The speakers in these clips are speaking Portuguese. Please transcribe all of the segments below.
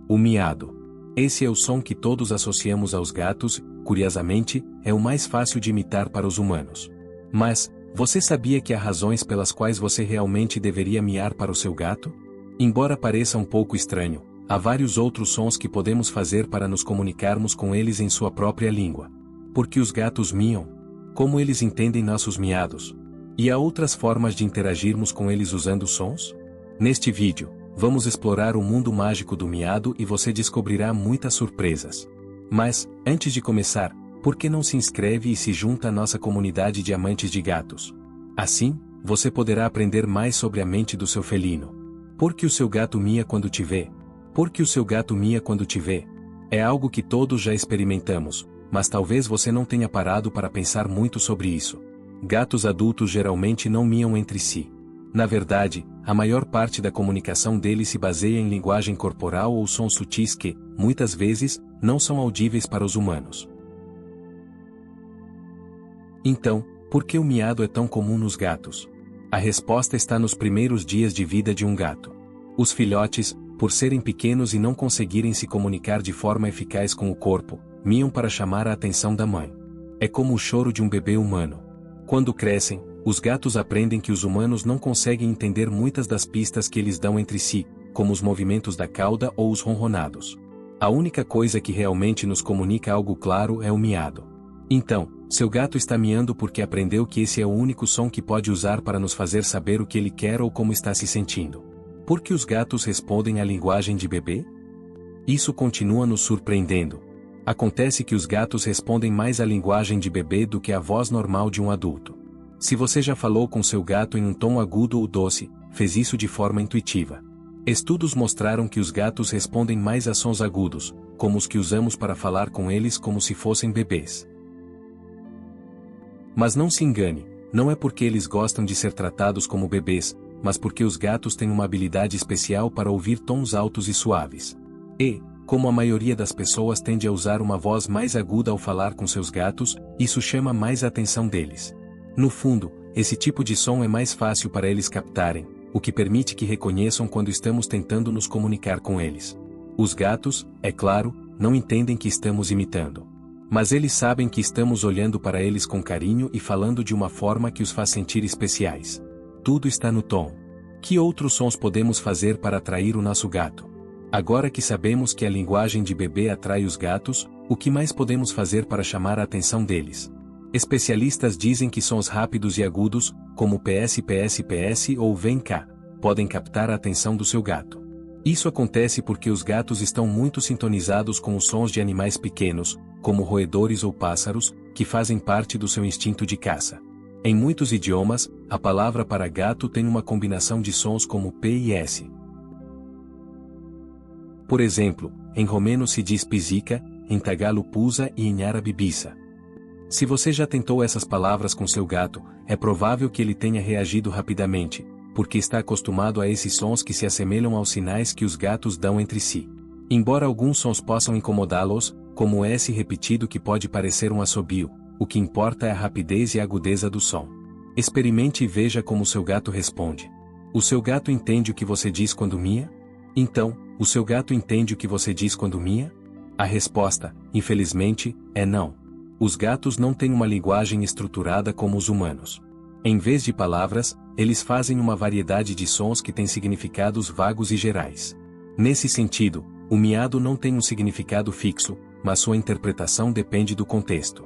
O miado. Esse é o som que todos associamos aos gatos, curiosamente, é o mais fácil de imitar para os humanos. Mas, você sabia que há razões pelas quais você realmente deveria miar para o seu gato? Embora pareça um pouco estranho, há vários outros sons que podemos fazer para nos comunicarmos com eles em sua própria língua. Porque os gatos miam? Como eles entendem nossos miados? E há outras formas de interagirmos com eles usando sons? Neste vídeo, vamos explorar o mundo mágico do miado e você descobrirá muitas surpresas. Mas, antes de começar, por que não se inscreve e se junta à nossa comunidade de amantes de gatos? Assim, você poderá aprender mais sobre a mente do seu felino. Por que o seu gato mia quando te vê? Por que o seu gato mia quando te vê? É algo que todos já experimentamos, mas talvez você não tenha parado para pensar muito sobre isso. Gatos adultos geralmente não miam entre si. Na verdade, a maior parte da comunicação deles se baseia em linguagem corporal ou sons sutis que, muitas vezes, não são audíveis para os humanos. Então, por que o miado é tão comum nos gatos? A resposta está nos primeiros dias de vida de um gato. Os filhotes, por serem pequenos e não conseguirem se comunicar de forma eficaz com o corpo, miam para chamar a atenção da mãe. É como o choro de um bebê humano. Quando crescem, os gatos aprendem que os humanos não conseguem entender muitas das pistas que eles dão entre si, como os movimentos da cauda ou os ronronados. A única coisa que realmente nos comunica algo claro é o miado. Então, seu gato está miando porque aprendeu que esse é o único som que pode usar para nos fazer saber o que ele quer ou como está se sentindo. Por que os gatos respondem à linguagem de bebê? Isso continua nos surpreendendo. Acontece que os gatos respondem mais à linguagem de bebê do que à voz normal de um adulto. Se você já falou com seu gato em um tom agudo ou doce, fez isso de forma intuitiva. Estudos mostraram que os gatos respondem mais a sons agudos, como os que usamos para falar com eles como se fossem bebês. Mas não se engane, não é porque eles gostam de ser tratados como bebês, mas porque os gatos têm uma habilidade especial para ouvir tons altos e suaves. E, como a maioria das pessoas tende a usar uma voz mais aguda ao falar com seus gatos, isso chama mais a atenção deles. No fundo, esse tipo de som é mais fácil para eles captarem, o que permite que reconheçam quando estamos tentando nos comunicar com eles. Os gatos, é claro, não entendem que estamos imitando. Mas eles sabem que estamos olhando para eles com carinho e falando de uma forma que os faz sentir especiais. Tudo está no tom. Que outros sons podemos fazer para atrair o nosso gato? Agora que sabemos que a linguagem de bebê atrai os gatos, o que mais podemos fazer para chamar a atenção deles? Especialistas dizem que sons rápidos e agudos, como PS, PS, PS ou vem cá, podem captar a atenção do seu gato. Isso acontece porque os gatos estão muito sintonizados com os sons de animais pequenos, como roedores ou pássaros, que fazem parte do seu instinto de caça. Em muitos idiomas, a palavra para gato tem uma combinação de sons como P e S. Por exemplo, em romeno se diz pisica, em tagalo pusa e em árabe bisa. Se você já tentou essas palavras com seu gato, é provável que ele tenha reagido rapidamente, porque está acostumado a esses sons que se assemelham aos sinais que os gatos dão entre si. Embora alguns sons possam incomodá-los, como o S repetido que pode parecer um assobio, o que importa é a rapidez e a agudeza do som. Experimente e veja como seu gato responde. O seu gato entende o que você diz quando mia? Então, o seu gato entende o que você diz quando mia? A resposta, infelizmente, é não. Os gatos não têm uma linguagem estruturada como os humanos. Em vez de palavras, eles fazem uma variedade de sons que têm significados vagos e gerais. Nesse sentido, o miado não tem um significado fixo, mas sua interpretação depende do contexto.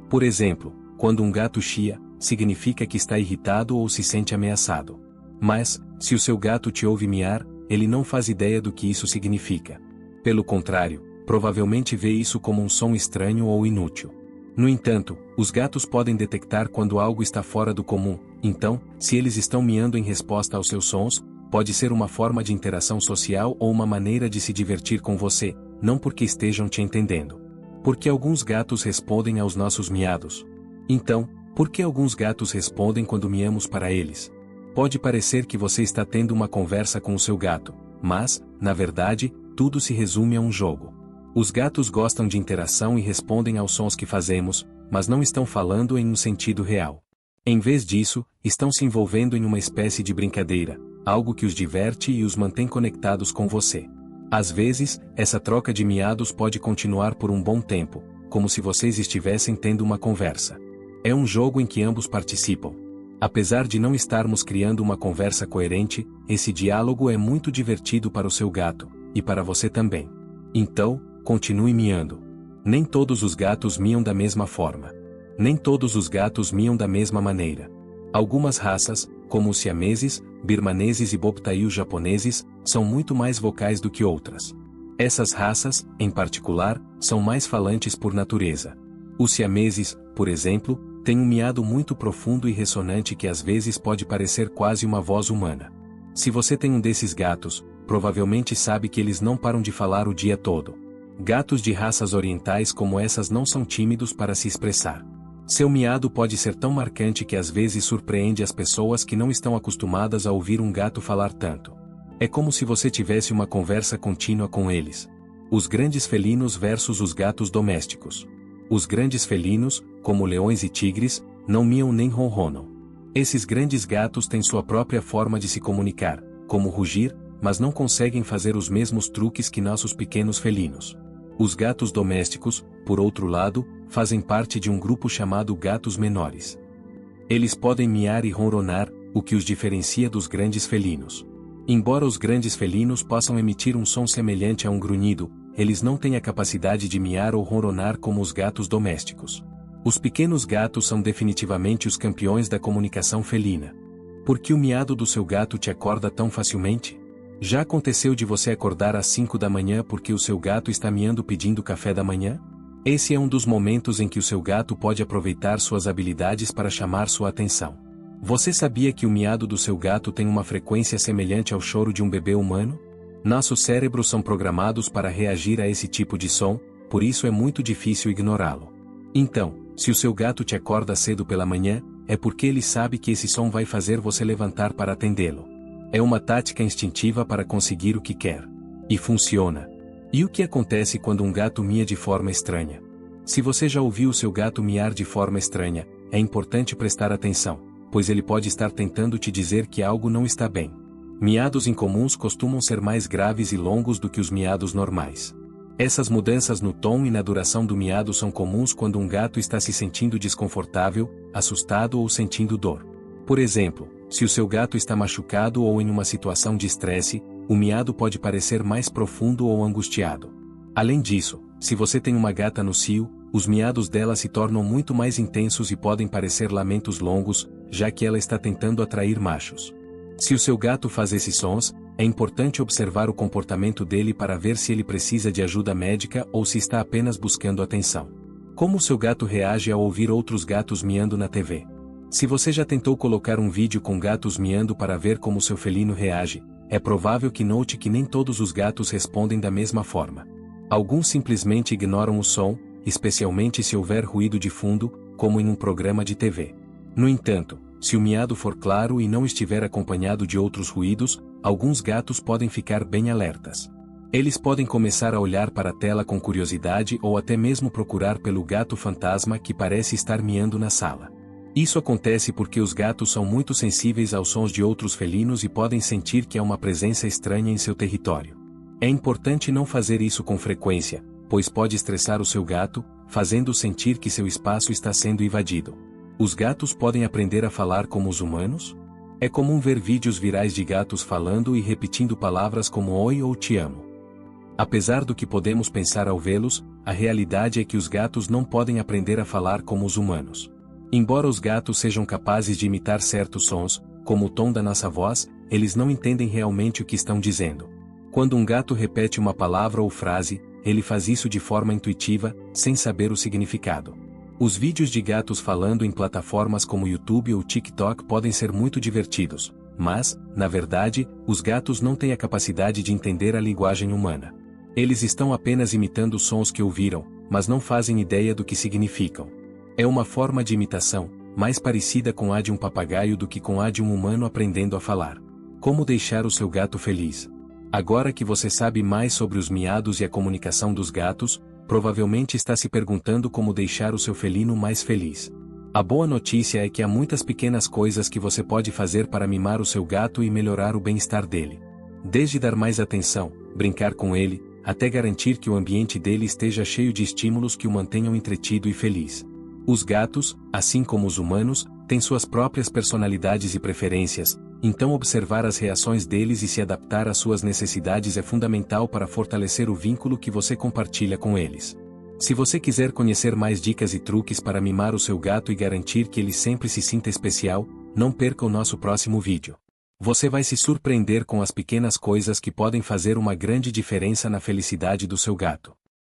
Por exemplo, quando um gato chia, significa que está irritado ou se sente ameaçado. Mas, se o seu gato te ouve miar, ele não faz ideia do que isso significa. Pelo contrário, provavelmente vê isso como um som estranho ou inútil. No entanto, os gatos podem detectar quando algo está fora do comum, então, se eles estão miando em resposta aos seus sons, pode ser uma forma de interação social ou uma maneira de se divertir com você, não porque estejam te entendendo. Por que alguns gatos respondem aos nossos miados? Então, por que alguns gatos respondem quando miamos para eles? Pode parecer que você está tendo uma conversa com o seu gato, mas, na verdade, tudo se resume a um jogo. Os gatos gostam de interação e respondem aos sons que fazemos, mas não estão falando em um sentido real. Em vez disso, estão se envolvendo em uma espécie de brincadeira, algo que os diverte e os mantém conectados com você. Às vezes, essa troca de miados pode continuar por um bom tempo, como se vocês estivessem tendo uma conversa. É um jogo em que ambos participam. Apesar de não estarmos criando uma conversa coerente, esse diálogo é muito divertido para o seu gato, e para você também. Então, continue miando. Nem todos os gatos miam da mesma forma. Nem todos os gatos miam da mesma maneira. Algumas raças, como os siameses, birmaneses e bobtail japoneses, são muito mais vocais do que outras. Essas raças, em particular, são mais falantes por natureza. Os siameses, por exemplo, têm um miado muito profundo e ressonante que às vezes pode parecer quase uma voz humana. Se você tem um desses gatos, provavelmente sabe que eles não param de falar o dia todo. Gatos de raças orientais como essas não são tímidos para se expressar. Seu miado pode ser tão marcante que às vezes surpreende as pessoas que não estão acostumadas a ouvir um gato falar tanto. É como se você tivesse uma conversa contínua com eles. Os grandes felinos versus os gatos domésticos. Os grandes felinos, como leões e tigres, não miam nem ronronam. Esses grandes gatos têm sua própria forma de se comunicar, como rugir, mas não conseguem fazer os mesmos truques que nossos pequenos felinos. Os gatos domésticos, por outro lado, fazem parte de um grupo chamado gatos menores. Eles podem miar e ronronar, o que os diferencia dos grandes felinos. Embora os grandes felinos possam emitir um som semelhante a um grunhido, eles não têm a capacidade de miar ou ronronar como os gatos domésticos. Os pequenos gatos são definitivamente os campeões da comunicação felina. Por que o miado do seu gato te acorda tão facilmente? Já aconteceu de você acordar às 5 da manhã porque o seu gato está miando pedindo café da manhã? Esse é um dos momentos em que o seu gato pode aproveitar suas habilidades para chamar sua atenção. Você sabia que o miado do seu gato tem uma frequência semelhante ao choro de um bebê humano? Nossos cérebros são programados para reagir a esse tipo de som, por isso é muito difícil ignorá-lo. Então, se o seu gato te acorda cedo pela manhã, é porque ele sabe que esse som vai fazer você levantar para atendê-lo. É uma tática instintiva para conseguir o que quer. E funciona. E o que acontece quando um gato mia de forma estranha? Se você já ouviu o seu gato miar de forma estranha, é importante prestar atenção, pois ele pode estar tentando te dizer que algo não está bem. Miados incomuns costumam ser mais graves e longos do que os miados normais. Essas mudanças no tom e na duração do miado são comuns quando um gato está se sentindo desconfortável, assustado ou sentindo dor. Por exemplo, se o seu gato está machucado ou em uma situação de estresse, o miado pode parecer mais profundo ou angustiado. Além disso, se você tem uma gata no cio, os miados dela se tornam muito mais intensos e podem parecer lamentos longos, já que ela está tentando atrair machos. Se o seu gato faz esses sons, é importante observar o comportamento dele para ver se ele precisa de ajuda médica ou se está apenas buscando atenção. Como o seu gato reage ao ouvir outros gatos miando na TV? Se você já tentou colocar um vídeo com gatos miando para ver como seu felino reage, é provável que note que nem todos os gatos respondem da mesma forma. Alguns simplesmente ignoram o som, especialmente se houver ruído de fundo, como em um programa de TV. No entanto, se o miado for claro e não estiver acompanhado de outros ruídos, alguns gatos podem ficar bem alertas. Eles podem começar a olhar para a tela com curiosidade ou até mesmo procurar pelo gato fantasma que parece estar miando na sala. Isso acontece porque os gatos são muito sensíveis aos sons de outros felinos e podem sentir que há uma presença estranha em seu território. É importante não fazer isso com frequência, pois pode estressar o seu gato, fazendo-o sentir que seu espaço está sendo invadido. Os gatos podem aprender a falar como os humanos? É comum ver vídeos virais de gatos falando e repetindo palavras como oi ou te amo. Apesar do que podemos pensar ao vê-los, a realidade é que os gatos não podem aprender a falar como os humanos. Embora os gatos sejam capazes de imitar certos sons, como o tom da nossa voz, eles não entendem realmente o que estão dizendo. Quando um gato repete uma palavra ou frase, ele faz isso de forma intuitiva, sem saber o significado. Os vídeos de gatos falando em plataformas como YouTube ou TikTok podem ser muito divertidos, mas, na verdade, os gatos não têm a capacidade de entender a linguagem humana. Eles estão apenas imitando os sons que ouviram, mas não fazem ideia do que significam. É uma forma de imitação, mais parecida com a de um papagaio do que com a de um humano aprendendo a falar. Como deixar o seu gato feliz? Agora que você sabe mais sobre os miados e a comunicação dos gatos, provavelmente está se perguntando como deixar o seu felino mais feliz. A boa notícia é que há muitas pequenas coisas que você pode fazer para mimar o seu gato e melhorar o bem-estar dele. Desde dar mais atenção, brincar com ele, até garantir que o ambiente dele esteja cheio de estímulos que o mantenham entretido e feliz. Os gatos, assim como os humanos, têm suas próprias personalidades e preferências, então observar as reações deles e se adaptar às suas necessidades é fundamental para fortalecer o vínculo que você compartilha com eles. Se você quiser conhecer mais dicas e truques para mimar o seu gato e garantir que ele sempre se sinta especial, não perca o nosso próximo vídeo. Você vai se surpreender com as pequenas coisas que podem fazer uma grande diferença na felicidade do seu gato.